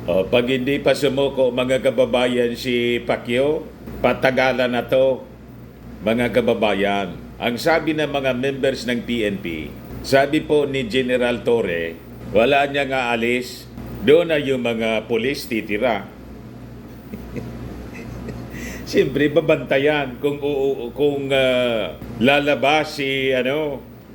O, pag hindi pa sumuko mga kababayan si Pacquiao, patagalan na to mga kababayan. Ang sabi ng mga members ng PNP, sabi po ni General Torre, wala niyang aalis, doon na yung mga pulis titira. Siyempre babantayan kung lalabas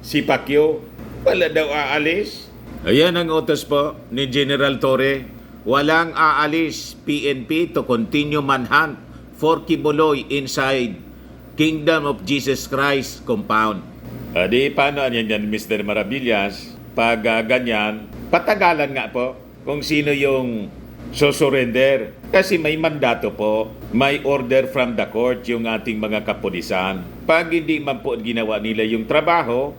si Pacquiao, wala daw aalis. Ayan ang utos po ni General Torre. Walang aalis PNP to continue manhunt for Kibuloy inside Kingdom of Jesus Christ compound. Di paano yan Mr. Maravillas? Pag ganyan, patagalan nga po kung sino yung surrender. Kasi may mandato po, may order from the court yung ating mga kapulisan. Pag hindi man po ginawa nila yung trabaho,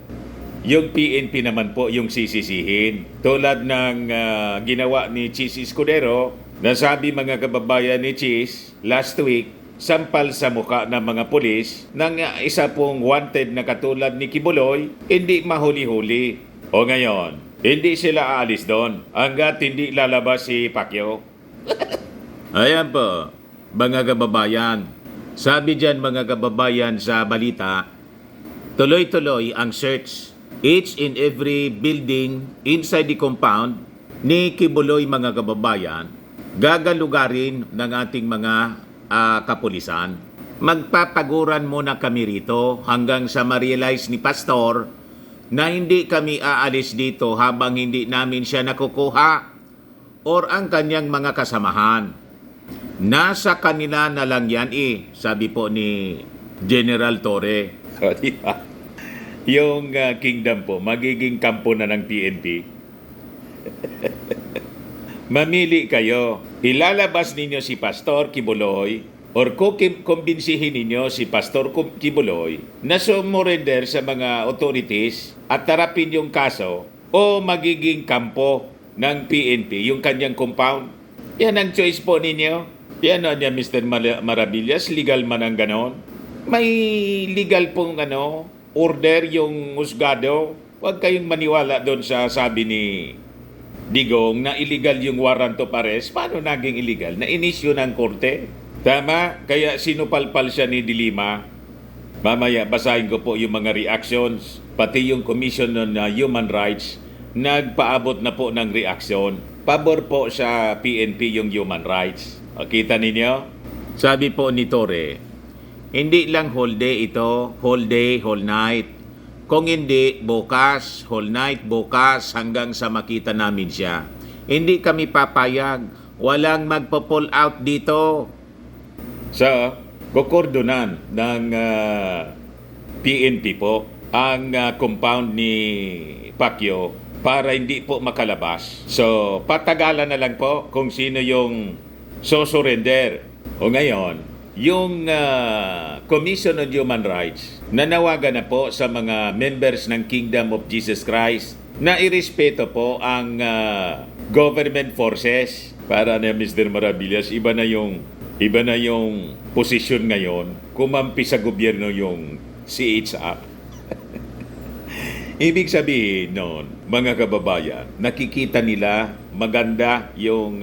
yung PNP naman po yung sisisihin. Tulad ng ginawa ni Chis Escudero, nasabi mga kababayan ni Chis last week, sampal sa muka ng mga pulis ng isa pong wanted na katulad ni Kibuloy, hindi mahuli-huli. O ngayon, hindi sila aalis doon hanggat hindi lalabas si Pacquiao. Ayan po, mga kababayan. Sabi dyan mga kababayan sa balita, tuloy-tuloy ang search. Each and every building inside the compound ni Kibuloy mga kababayan, gagalugarin ng ating mga kapulisan. Magpapaguran muna kami rito hanggang sa ma-realize ni Pastor na hindi kami aalis dito habang hindi namin siya nakukuha or ang kanyang mga kasamahan. Nasa kanila na lang yan sabi po ni General Torre. O, diba? Yung kingdom po, magiging kampo na ng PNP. Mamili kayo. Ilalabas ninyo si Pastor Kibuloy or kumbinsihin ninyo si Pastor Kibuloy na sumurrender sa mga authorities at tarapin yung kaso o magiging kampo ng PNP, yung kanyang compound. Yan ang choice po ninyo. Yan o niya, Mr. Maravillas, legal man ang ganon. May legal pong order yung husgado. Huwag kayong maniwala doon sa sabi ni Digong na illegal yung warrant of arrest. Paano naging illegal? Na-inisyo ng korte. Tama? Kaya sinupalpal siya ni Dilima. Mamaya basahin ko po yung mga reactions. Pati yung Commission on Human Rights nagpaabot na po ng reaksyon. Pabor po sa PNP yung human rights. O, kita ninyo? Sabi po ni Torre, hindi lang whole day ito, whole day, whole night. Kung hindi, bukas, whole night, bukas, hanggang sa makita namin siya. Hindi kami papayag. Walang magpo-pull out dito. So, kukordonan ng PNP po ang compound ni Pacquiao para hindi po makalabas. So, patagalan na lang po kung sino yung surrender. O ngayon, yung Commission on Human Rights, nanawagan na po sa mga members ng Kingdom of Jesus Christ na irespeto po ang government forces. Para na Mr. Maravillas, iba na yung posisyon ngayon, kumampi sa gobyerno yung CHR. Ibig sabihin noon, mga kababayan, nakikita nila maganda yung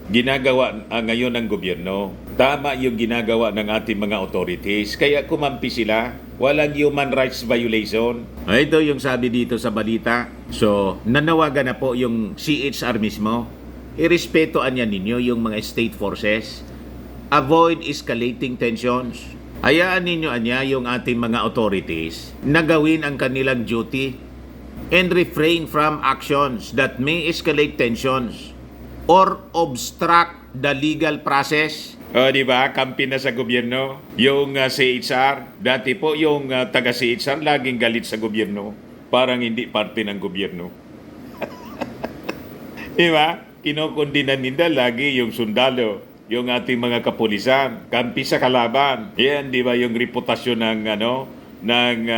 ginagawa ngayon ng gobyerno. Tama yung ginagawa ng ating mga authorities. Kaya kumampi sila. Walang human rights violation. Ito yung sabi dito sa balita. So, nanawagan na po yung CHR mismo. Irespetoan niya ninyo yung mga state forces. Avoid escalating tensions. Hayaan ninyo anya yung ating mga authorities na gawin ang kanilang duty and refrain from actions that may escalate tensions or obstruct the legal process. O, di ba? Kampi na sa gobyerno. Yung CHR, dati po yung taga-CHR laging galit sa gobyerno. Parang hindi parte ng gobyerno. Di ba? Kinukundinan nila lagi yung sundalo, yung ating mga kapulisan, kampi sa kalaban. Yan, di ba, yung reputasyon ng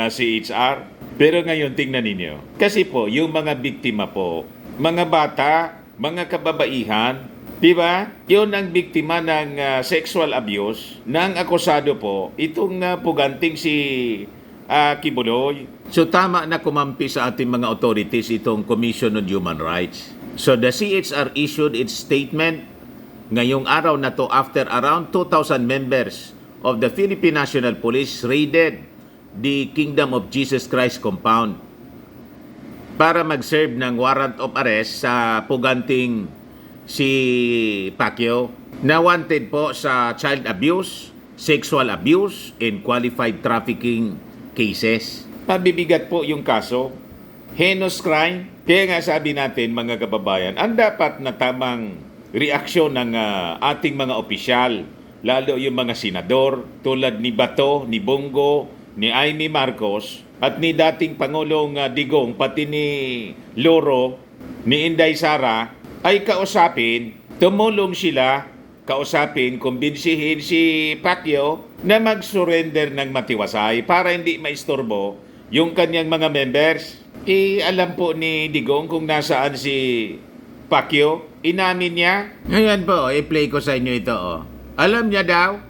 CHR. Pero ngayon, tingnan ninyo. Kasi po, yung mga biktima po, mga bata, mga kababaihan, di ba? Yun ang biktima ng sexual abuse ng akusado po, itong puganting si Kibuloy. So tama na kumampi sa ating mga authorities itong Commission on Human Rights. So the CHR issued its statement ngayong araw na to after around 2,000 members of the Philippine National Police raided the Kingdom of Jesus Christ compound para mag-serve ng warrant of arrest sa puganting si Pacquiao na wanted po sa child abuse, sexual abuse, and qualified trafficking cases. Mabibigat po yung kaso. Heinous crime. Kaya nga sabi natin mga kababayan, ang dapat na tamang reaksyon ng ating mga opisyal, lalo yung mga senador tulad ni Bato, ni Bongo, ni Amy Marcos at ni dating Pangulong Digong pati ni Loro, ni Inday Sara ay kausapin, tumulong sila, kausapin, kumbinsihin si Pacquiao na mag-surrender ng matiwasay para hindi maistorbo yung kanyang mga members. Alam po ni Digong kung nasaan si Pacquiao, inamin niya. Ngayon po, i-play ko sa inyo ito. Alam niya daw.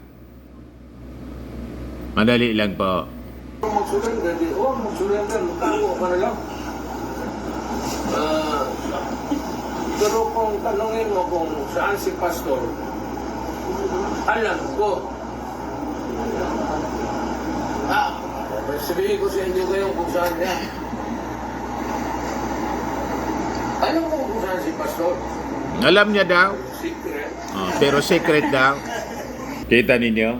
Madali lang po. Mag-surrender, mag-surrender, magtago ka na lang. Pero kung tanongin mo kung saan si Pastor, alam ko. Sabihin ko sa inyo ngayon kung saan niya. Alam ko kung saan si Pastor. Alam niya daw. Secret. Pero secret daw. Kita ninyo?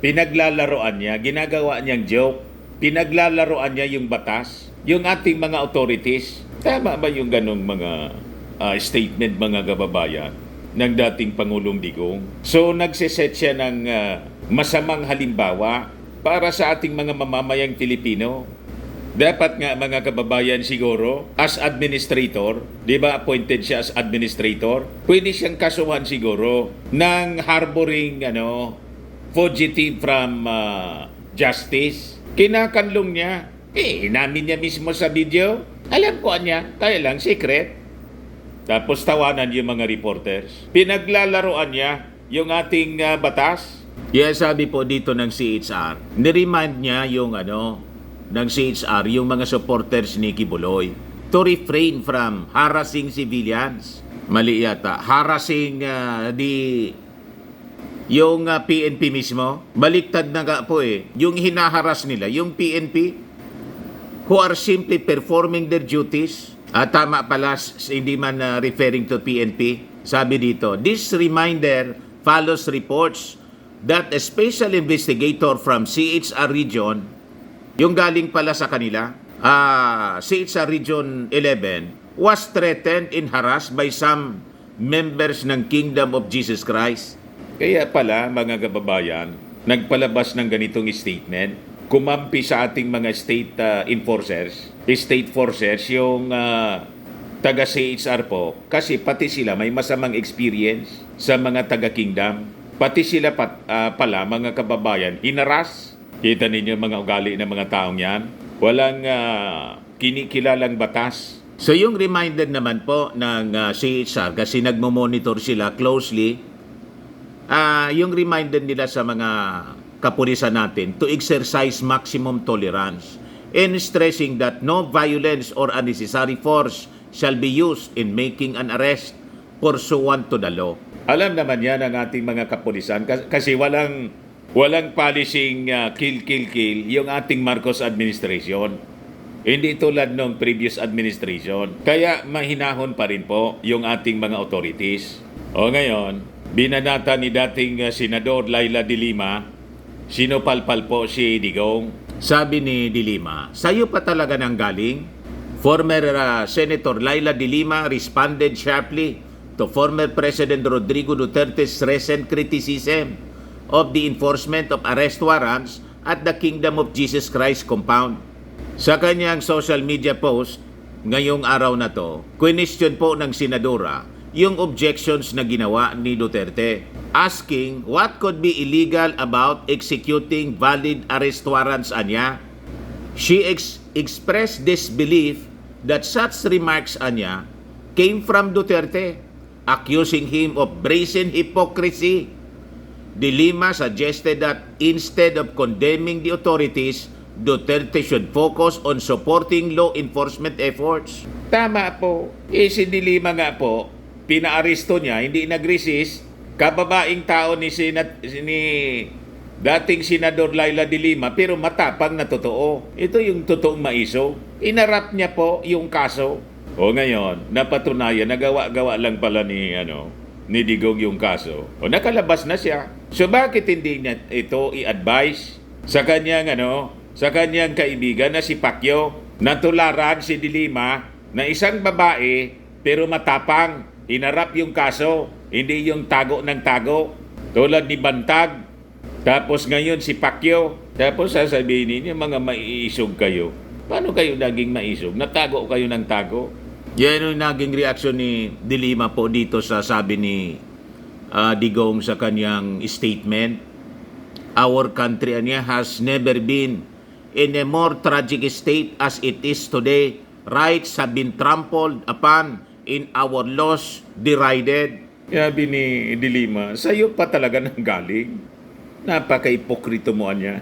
Pinaglalaroan niya, ginagawa niyang joke. Pinaglalaroan niya yung batas, yung ating mga authorities. Tama ba yung ganong mga statement mga kababayan ng dating Pangulong Digong? So nagsiset siya ng masamang halimbawa para sa ating mga mamamayang Pilipino. Dapat nga mga kababayan siguro, as administrator, di ba appointed siya as administrator, pwede siyang kasuhan siguro ng harboring fugitive from justice. Kinakanlong niya. Inamin niya mismo sa video. Alam ko niya, kaya lang secret. Tapos tawanan yung mga reporters. Pinaglalaroan niya yung ating batas. Yeah, sabi po dito ng CHR, niremind niya yung ng CHR, yung mga supporters ni Kibuloy to refrain from harassing civilians. Mali yata. Harassing yung PNP mismo. Baliktad na nga po yung hinaharas nila, yung PNP who are simply performing their duties. Tama pala, hindi man referring to PNP. Sabi dito, this reminder follows reports that a special investigator from CHR region, yung galing pala sa kanila, CHR Region 11, was threatened and harassed by some members ng Kingdom of Jesus Christ. Kaya pala, mga kababayan, nagpalabas ng ganitong statement, kumampi sa ating mga state forces, yung taga-CHR po, kasi pati sila may masamang experience sa mga taga-Kingdom. Pati sila pala, mga kababayan, hinaras. Kita ninyo mga ugali ng mga taong yan. Walang kinikilalang batas. So yung reminder naman po ng CHR, kasi nagmo-monitor sila closely, yung reminder nila sa mga kapulisan natin to exercise maximum tolerance and stressing that no violence or unnecessary force shall be used in making an arrest pursuant to the law. Alam naman yan ang ating mga kapulisan kasi walang policing kill yung ating Marcos administration. Hindi tulad ng previous administration. Kaya mahinahon pa rin po yung ating mga authorities. Ngayon, binanata ni dating Senador Laila de Lima, sinupalpal po si Digong. Sabi ni de Lima, sa'yo pa talaga nang galing? Former Senator Laila de Lima responded sharply to former President Rodrigo Duterte's recent criticism of the enforcement of arrest warrants at the Kingdom of Jesus Christ compound. Sa kanyang social media post ngayong araw na to, question po ng senadora yung objections na ginawa ni Duterte, asking what could be illegal about executing valid arrest warrants anya. She expressed disbelief that such remarks anya came from Duterte, accusing him of brazen hypocrisy. De Lima suggested that instead of condemning the authorities Duterte should focus on supporting law enforcement efforts. Tama po. Si Dilima nga po, pinaaresto niya, hindi nag-resist. Kababaing tao ni dating Senador Laila de Lima, pero matapang na totoo. Ito yung totoong maiso. Inarap niya po yung kaso. O ngayon, napatunayan, nagawa-gawa lang pala ni Digong yung kaso. O nakalabas na siya. So bakit hindi niya ito i-advise sa kanyang kaibigan na si Pacquiao, natularan si de Lima na isang babae pero matapang, inarap yung kaso, hindi yung tago ng tago. Tulad ni Bantag, tapos ngayon si Pacquiao, tapos sasabihin ninyo, mga maiisog kayo. Paano kayo naging maisog? Natago kayo ng tago? Yan yung naging reaksyon ni de Lima po dito sa sabi ni Digong sa kanyang statement. Our country has never been in a more tragic state as it is today. Rights have been trampled upon in our laws derided. Sabi ni de Lima, sa'yo pa talaga nang galing. Napaka-ipokrito mo niya.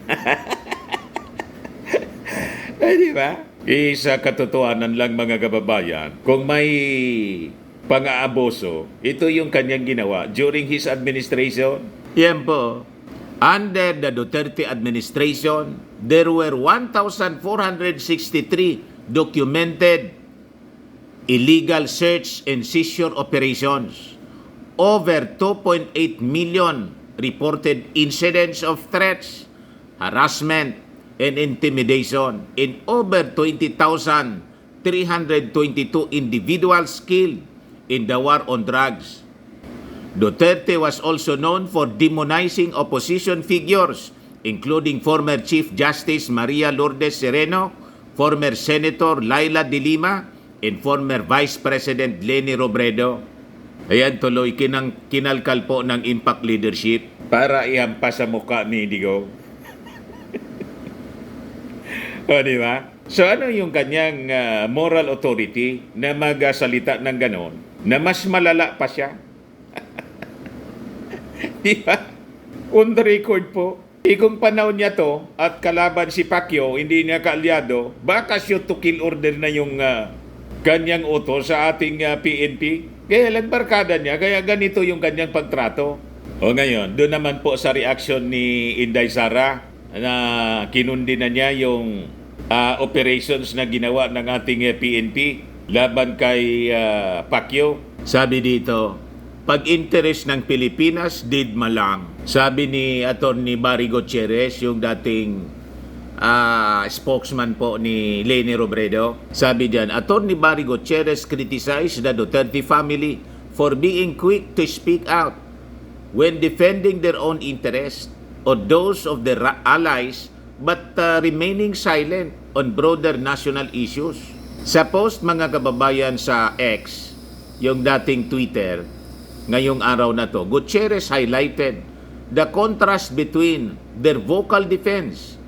Di ba? Sa katotohanan lang mga kababayan, kung may pang-aaboso, ito yung kanyang ginawa during his administration. Yan po. Under the Duterte administration, there were 1,463 documented illegal search and seizure operations, over 2.8 million reported incidents of threats, harassment, and intimidation, and over 20,322 individuals killed in the war on drugs. Duterte was also known for demonizing opposition figures, including former Chief Justice Maria Lourdes Sereno, former Senator Laila de Lima, and former Vice President Leni Robredo. Ayan, tuloy kinalkal po ng impact leadership. Para ihampas sa mukha ni Digong. O, di ba? So, ano yung kanyang moral authority na magsalita ng ganon, na mas malala pa siya? Di ba? On the record po, kung panahon niya to at kalaban si Pacquiao, hindi niya kaalyado, baka shoot to kill order na yung kanyang utos sa ating PNP. Kaya lang barkada niya, kaya ganito yung kanyang pagtrato. O ngayon, doon naman po sa reaction ni Inday Sara na kinundi na niya yung operations na ginawa ng ating PNP laban kay Pacquiao. Sabi dito, pag-interest ng Pilipinas, didma lang. Sabi ni Atty. Barry Gutierrez, yung dating spokesman po ni Leni Robredo. Sabi diyan, Atty. Barry Gutierrez criticized the Duterte family for being quick to speak out when defending their own interest or those of their allies but remaining silent on broader national issues. Sa post mga kababayan sa X, yung dating Twitter, ngayong araw na to, Gutierrez highlighted the contrast between their vocal defense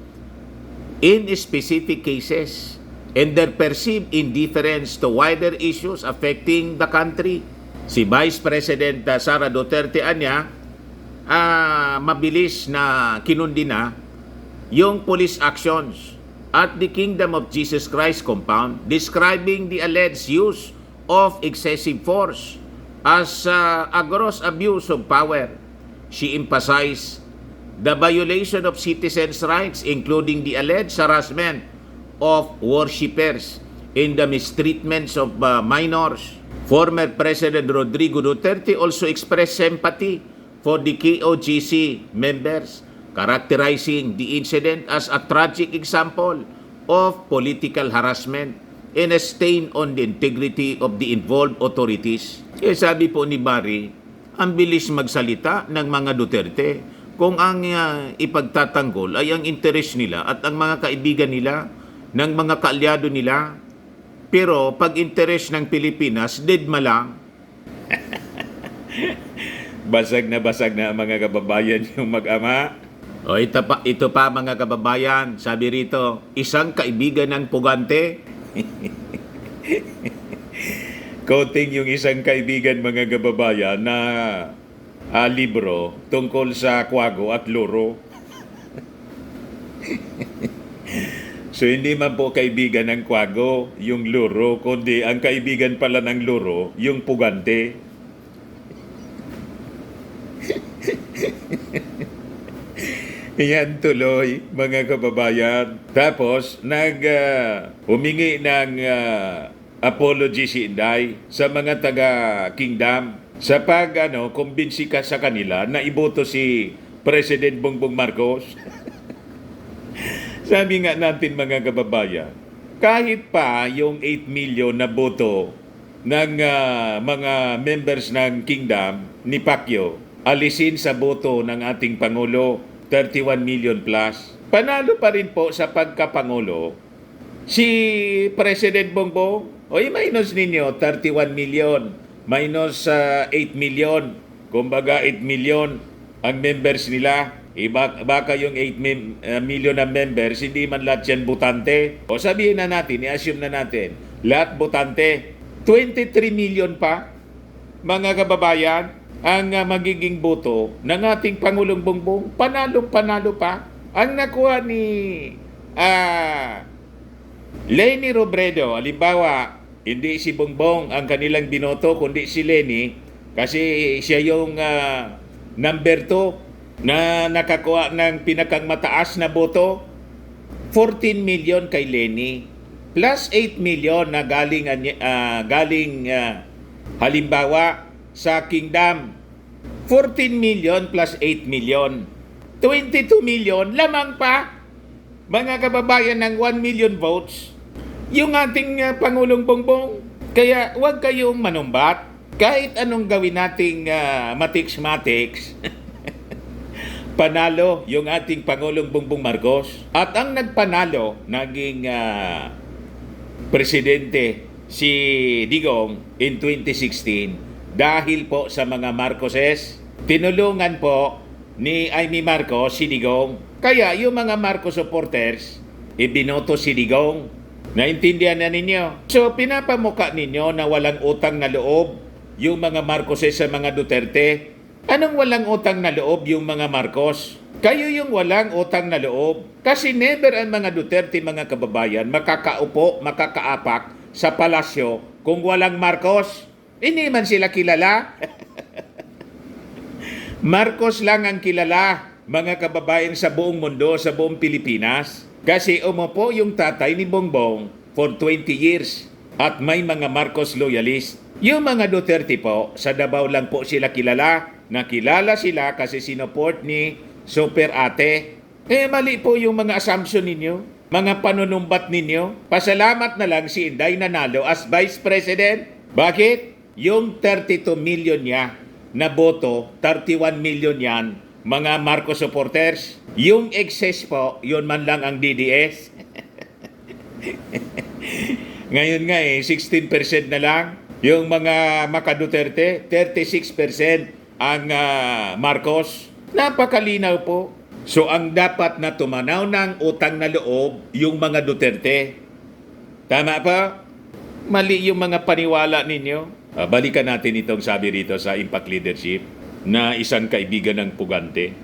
in specific cases and their perceived indifference to wider issues affecting the country. Si Vice President Sara Duterte anya, mabilis na kinundi na yung police actions at the Kingdom of Jesus Christ compound, describing the alleged use of excessive force as a gross abuse of power. She emphasized the violation of citizens' rights, including the alleged harassment of worshippers in the mistreatments of minors. Former President Rodrigo Duterte also expressed sympathy for the KOJC members, characterizing the incident as a tragic example of political harassment and a stain on the integrity of the involved authorities. Sabi po ni Barry, ang bilis magsalita ng mga Duterte kung ang ipagtatanggol ay ang interes nila at ang mga kaibigan nila, ng mga kaalyado nila. Pero pag interes ng Pilipinas, didma lang. Basag na ang mga kababayan yung mag-ama. O ito pa mga kababayan, sabi rito, isang kaibigan ng pugante. Quoting yung isang kaibigan mga kababayan na libro tungkol sa kwago at loro. So hindi man po kaibigan ng kwago yung luro, kundi ang kaibigan pala ng luro yung pugante. Yan tuloy, mga kababayan. Tapos, humingi ng apology si Inday sa mga taga-kingdom sa kumbinsi ka sa kanila na iboto si President Bongbong Marcos. Sabi nga natin, mga kababayan, kahit pa yung 8 million na boto ng mga members ng kingdom ni Pacquiao, alisin sa boto ng ating Pangulo, 31 million plus. Panalo pa rin po sa pagkapangulo si President Bongbong. Oy, minus ninyo 31 million, minus 8 million. Kumbaga 8 million ang members nila. Baka yung 8 million na members, hindi man lahat yan butante. O sabihin na natin, i-assume na natin, lahat butante. 23 million pa, mga kababayan, ang magiging boto ng ating Pangulong Bongbong. Panalo pa. Ang nakuha ni Leni Robredo, halimbawa, hindi si Bongbong ang kanilang binoto, kundi si Leni, kasi siya yung number 2 na nakakuha ng pinakang mataas na boto. 14 million kay Leni, plus 8 million na galing halimbawa sa Kingdom. 14 million plus 8 million. 22 million, lamang pa, mga kababayan, ng 1 million votes, yung ating Pangulong Bongbong. Kaya huwag kayong manumbat. Kahit anong gawin nating matiks-matiks, panalo yung ating Pangulong Bongbong Marcos. At ang nagpanalo, naging presidente si Digong in 2016 dahil po sa mga Marcoses. Tinulungan po ni Amy Marcos si Digong. Kaya yung mga Marcos supporters, ibinoto si Digong. Naintindihan na ninyo? So pinapamuka ninyo na walang utang na loob yung mga Marcoses sa mga Duterte. Anong walang utang na loob yung mga Marcos? Kayo yung walang utang na loob. Kasi never ang mga Duterte, mga kababayan, makakaupo, makakaapak sa palasyo kung walang Marcos. Hindi man sila kilala. Marcos lang ang kilala, mga kababayan, sa buong mundo, sa buong Pilipinas. Kasi umupo yung tatay ni Bongbong for 20 years at may mga Marcos loyalist. Yung mga Duterte po, sa Davao lang po sila kilala. Nakilala sila kasi sinuport ni Super Ate. Mali po yung mga assumption ninyo, mga panunumbat ninyo. Pasalamat na lang si Inday nanalo as Vice President. Bakit? Yung 32 million niya na boto, 31 million yan, mga Marcos supporters. Yung excess po, yun man lang ang DDS. Ngayon nga 16% na lang. Yung mga Duterte, 36% ang Marcos. Napakalinaw po. So ang dapat na tumanaw ng utang na loob, yung mga Duterte. Tama pa? Mali yung mga paniwala ninyo. Balikan natin itong sabi rito sa Impact Leadership na isang kaibigan ng pugante.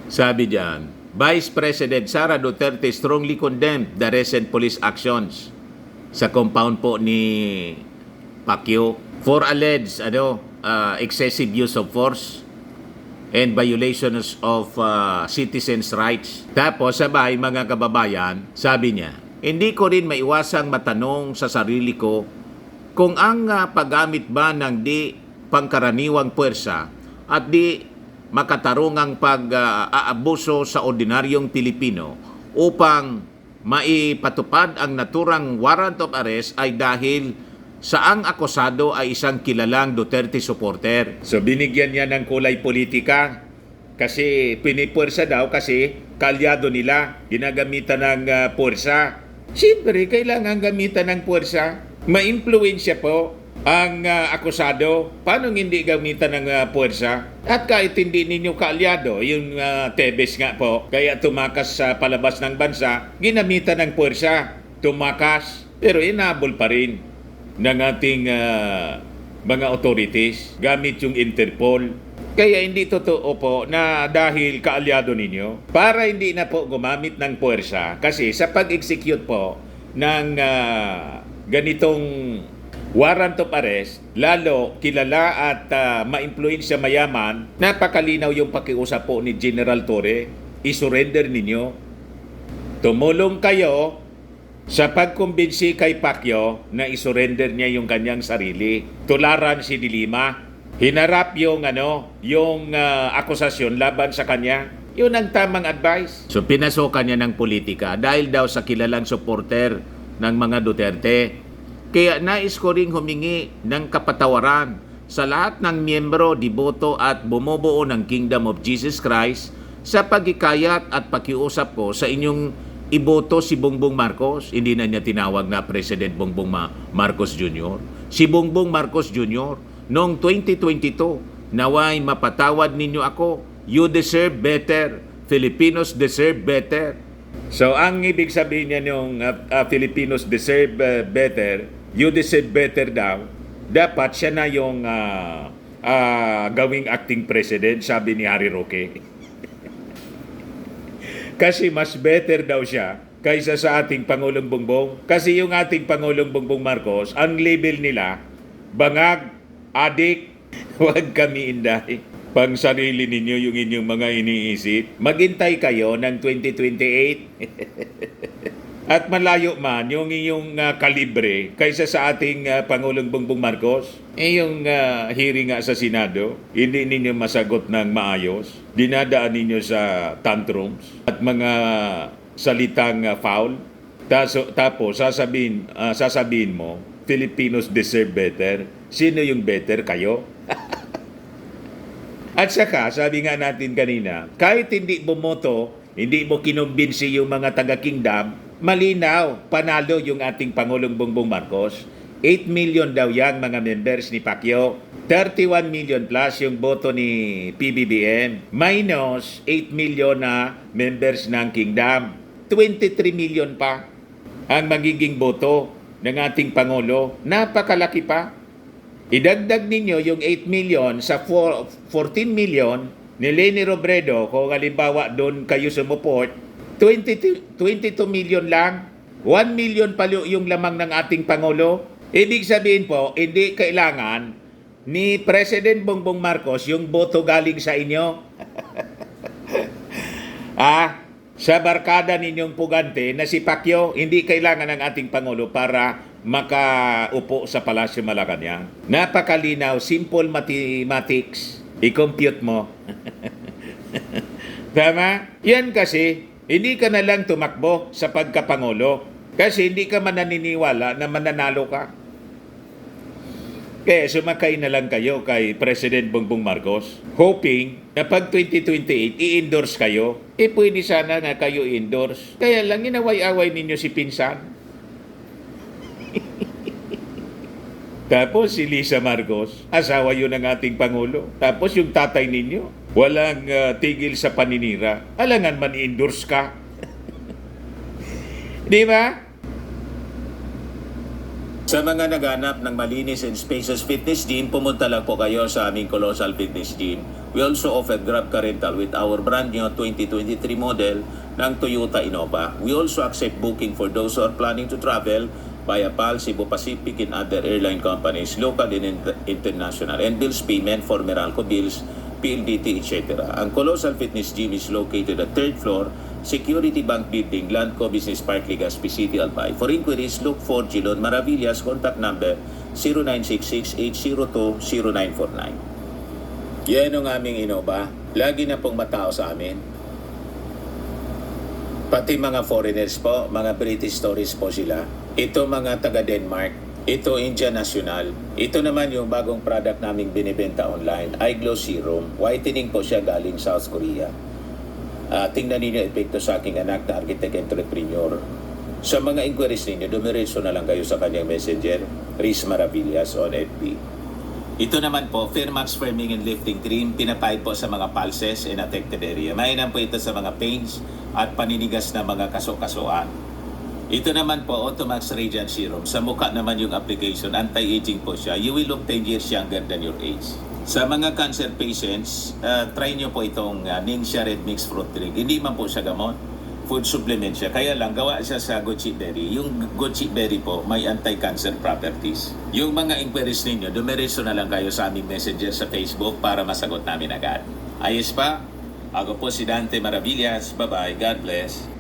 Sabi diyan, Vice President Sara Duterte strongly condemned the recent police actions sa compound po ni Pacquiao for alleged excessive use of force and violations of citizens' rights. Tapos sabay, mga kababayan, sabi niya, hindi ko rin maiwasang matanong sa sarili ko kung ang paggamit ba ng di pangkaraniwang puwersa at di makatarungang pag-aabuso sa ordinaryong Pilipino upang maipatupad ang naturang warrant of arrest ay dahil sa ang akusado ay isang kilalang Duterte supporter. So binigyan niya ng kulay politika kasi pinipuwersa daw kasi kalyado nila, ginagamitan ng puwersa. Siyempre, kailangan gamitan ng puwersa. Ma-impluensya po ang akusado. Paano hindi gamitan ng puwersa? At kahit hindi ninyo kaalyado, yung Tebes nga po, kaya tumakas sa palabas ng bansa, ginamitan ng puwersa. Tumakas, pero inabol pa rin ng ating mga authorities gamit yung Interpol. Kaya hindi totoo po na dahil kaalyado ninyo, para hindi na po gumamit ng puwersa, kasi sa pag-execute po ng ganitong warrant of arrest, lalo kilala at ma-influensya mayaman, napakalinaw yung pakiusap po ni General Torre, isurrender ninyo. Tumulong kayo sa pagkumbinsi kay Pacquiao na isurrender niya yung kanyang sarili. Tularan si Dilima. Hinarap yung akusasyon laban sa kanya. Yun ang tamang advice. So pinasokan niya ng politika dahil daw sa kilalang supporter ng mga Duterte. Kaya nais ko ring humingi ng kapatawaran sa lahat ng miyembro, deboto at bumubuo ng Kingdom of Jesus Christ sa pagikayat at pakiusap ko sa inyong iboto si Bongbong Marcos. Hindi na niya tinawag na President Bongbong Marcos Jr. Si Bongbong Marcos Jr. noong 2022, naway mapatawad ninyo ako. You deserve better. Filipinos deserve better. So ang ibig sabihin niya nung Filipinos deserve better, you deserve better daw, dapat siya na yung gawing acting president, sabi ni Harry Roque. Kasi mas better daw siya kaysa sa ating Pangulong Bongbong. Kasi yung ating Pangulong Bongbong Marcos, ang label nila, bangag, adik, huwag kami inday. Pang sarili ninyo yung inyong mga iniisip. Maghintay kayo ng 2028. At malayo man yung inyong kalibre kaysa sa ating Pangulong Bongbong Marcos. Yung hearing nga sa Senado, hindi ninyo masagot ng maayos. Dinadaan ninyo sa tantrums at mga salitang foul. Tapos sasabihin mo, Filipinos deserve better. Sino yung better? Kayo? At saka, sabi nga natin kanina, kahit hindi bumoto, hindi mo kinumbinsi yung mga taga-kingdom, malinaw, panalo yung ating Pangulong Bongbong Marcos. 8 million daw yang mga members ni Pacquiao. 31 million plus yung boto ni PBBM. Minus 8 million na members ng kingdom. 23 million pa ang magiging boto ng ating Pangulo. Napakalaki pa. Idagdag ninyo yung 8 million sa 14 million ni Leni Robredo, kung halimbawa doon kayo sumuport, 22 million lang. 1 million palo yung lamang ng ating Pangulo. Ibig sabihin po, hindi kailangan ni President Bongbong Marcos yung boto galing sa inyo. Sa barkada ninyong pugante na si Pacquiao, hindi kailangan ng ating Pangulo para makaupo sa Palasyo Malacanang. Napakalinaw, simple mathematics. I-compute mo. Tama? Yan kasi, hindi ka na lang tumakbo sa pagkapangulo kasi hindi ka man naniniwala na mananalo ka. Kaya sumakay na lang kayo kay President Bongbong Marcos, hoping na pag 2028, i-endorse kayo. Pwede sana nga kayo i-endorse. Kaya lang, inaway-away ninyo si Pinsan. Tapos si Lisa Marcos, asawa yun ng ating Pangulo. Tapos yung tatay ninyo, walang tigil sa paninira. Alangan man i-endorse ka. Di ba? Sa mga naghanap ng malinis and spacious fitness gym, pumunta lang po kayo sa aming Colossal Fitness Gym. We also offer Grab Car Rental with our brand new 2023 model ng Toyota Innova. We also accept booking for those who are planning to travel via PAL, Cebu Pacific, and other airline companies, local and international, and bills payment for Meralco bills, PLDT, etc. Ang Colossal Fitness Gym is located at 3rd floor, Security Bank Building, Landco Business Park, Legazpi City, Albay. For inquiries, look for Gilon Maravillas, contact number 0966-802-0949. Yan ang aming Innova. Lagi na pong matao sa amin. Pati mga foreigners po, mga British tourists po sila. Ito mga taga Denmark. Ito India National. Ito naman yung bagong product naming binibenta online, iGlow Serum. Whitening po siya galing South Korea. Tingnan ninyo epekto sa aking anak na architect entrepreneur. Sa mga inquiries ninyo, dumiretso na lang kayo sa kanyang messenger, Riz Maravillas on FB. Ito naman po, Firmax Firming and Lifting Cream, pinapahid po sa mga pulses and affected area. Mainam po ito sa mga pains at paninigas na mga kaso-kasuan. Ito naman po, Automax Radiant Serum. Sa mukha naman yung application, anti-aging po siya. You will look 10 years younger than your age. Sa mga cancer patients, try nyo po itong Ningxia Red Mixed Fruit Drink. Hindi man po siya gamot, food supplement siya. Kaya lang, gawa siya sa goji berry. Yung goji berry po, may anti-cancer properties. Yung mga inquiries ninyo, dumiretso na lang kayo sa aming messenger sa Facebook para masagot namin agad. Ayos pa? Ako po si Dante Maravillas. Bye-bye. God bless.